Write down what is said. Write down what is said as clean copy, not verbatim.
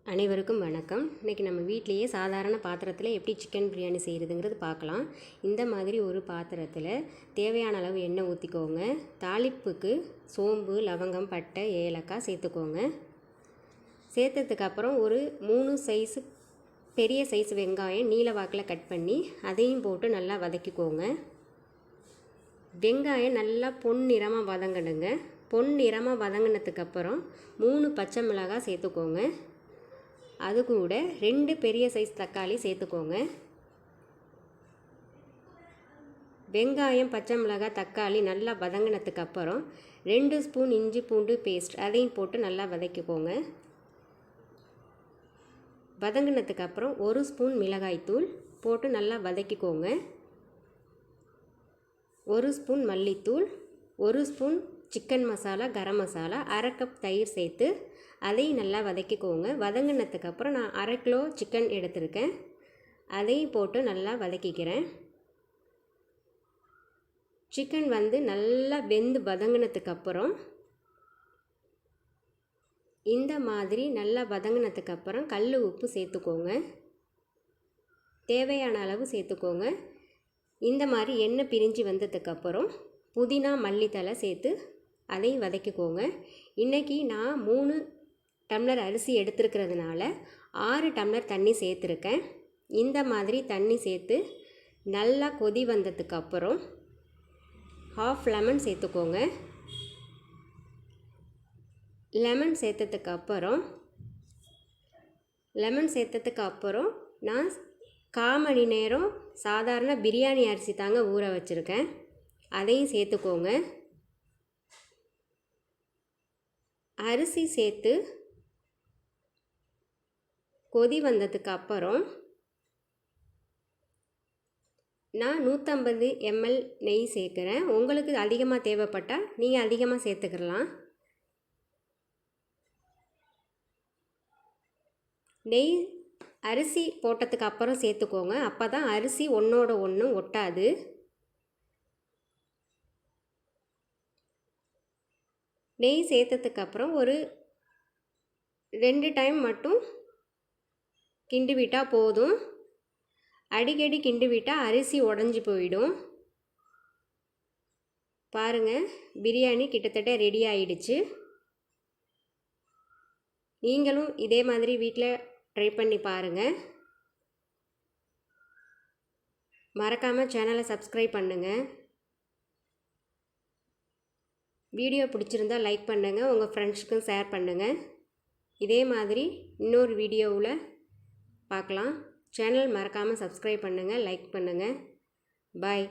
அனைவருக்கும் வணக்கம். இன்றைக்கி நம்ம வீட்டிலையே சாதாரண பாத்திரத்தில் எப்படி சிக்கன் பிரியாணி செய்கிறதுங்கிறது பார்க்கலாம். இந்த மாதிரி ஒரு பாத்திரத்தில் தேவையான அளவு எண்ணெய் ஊற்றிக்கோங்க. தாளிப்புக்கு சோம்பு, லவங்கம், பட்டை, ஏலக்காய் சேர்த்துக்கோங்க. சேர்த்ததுக்கப்புறம் ஒரு 3 சைஸு பெரிய சைஸ் வெங்காயம் நீல வாக்கில் கட் பண்ணி அதையும் போட்டு நல்லா வதக்கிக்கோங்க. வெங்காயம் நல்லா பொன்னிறமாக வதங்கணுங்க. பொன்னிறமாக வதங்கினதுக்கப்புறம் 3 பச்சை மிளகாய் சேர்த்துக்கோங்க. அது கூட 2 பெரிய சைஸ் தக்காளி சேர்த்துக்கோங்க. வெங்காயம், பச்சை மிளகாய், தக்காளி நல்லா வதங்கினதுக்கப்புறம் 2 ஸ்பூன் இஞ்சி பூண்டு பேஸ்ட் அதையும் போட்டு நல்லா வதக்கிக்கோங்க. வதங்கினதுக்கப்புறம் 1 ஸ்பூன் மிளகாய்த்தூள் போட்டு நல்லா வதக்கிக்கோங்க. 1 ஸ்பூன் மல்லித்தூள், 1 spoon chicken masala, garam masala, 1/2 cup தயிர் சேர்த்து அதையும் நல்லா வதக்கிக்கோங்க. வதங்கினதுக்கப்புறம் நான் 1/2 கிலோ சிக்கன் எடுத்திருக்கேன். அதையும் போட்டு நல்லா வதக்கிக்கிறேன். சிக்கன் நல்லா வெந்து வதங்கினதுக்கப்புறம் இந்த மாதிரி நல்லா வதங்கினதுக்கப்புறம் கல் உப்பு சேர்த்துக்கோங்க. தேவையான அளவு சேர்த்துக்கோங்க. இந்த மாதிரி எண்ணெய் பிரிஞ்சு வந்ததுக்கப்புறம் புதினா, மல்லித்தலை சேர்த்து அதையும் வதக்கிக்கோங்க. இன்றைக்கி நான் 3 டம்ளர் அரிசி எடுத்துருக்கிறதுனால 6 டம்ளர் தண்ணி சேர்த்துருக்கேன். இந்த மாதிரி தண்ணி சேர்த்து நல்லா கொதி வந்ததுக்கப்புறம் 1/2 லெமன் சேர்த்துக்கோங்க. லெமன் சேர்த்ததுக்கப்புறம் நான் 1/4 மணி நேரம் சாதாரண பிரியாணி அரிசி தாங்க ஊற வச்சுருக்கேன். அதையும் சேர்த்துக்கோங்க. அரிசி சேர்த்து கொதி வந்ததுக்கப்புறம் நான் 150 ml நெய் சேர்க்குறேன். உங்களுக்கு அதிகமாக தேவைப்பட்டால் நீங்கள் அதிகமாக சேர்த்துக்கலாம். நெய் அரிசி போட்டதுக்கு அப்புறம் சேர்த்துக்கோங்க. அப்போ தான் அரிசி ஒன்றோட ஒன்று ஒட்டாது. நெய் சேர்த்ததுக்கப்புறம் ஒரு 2 டைம் மட்டும் கிண்டி விட்டால் போதும். அடிக்கடி கிண்டி விட்டால் அரிசி உடஞ்சி போயிடும். பாருங்கள், பிரியாணி கிட்டத்தட்ட ரெடி ஆயிடுச்சு. நீங்களும் இதே மாதிரி வீட்டில் ட்ரை பண்ணி பாருங்கள். மறக்காமல் சேனலை சப்ஸ்கிரைப் பண்ணுங்கள். வீடியோ பிடிச்சிருந்தா லைக் பண்ணுங்கள். உங்கள் ஃப்ரெண்ட்ஸுக்கும் ஷேர் பண்ணுங்கள். இதே மாதிரி இன்னொரு வீடியோவில் பார்க்கலாம். சேனல் மறக்காமல் சப்ஸ்கிரைப் பண்ணுங்கள், லைக் பண்ணுங்கள். பாய்.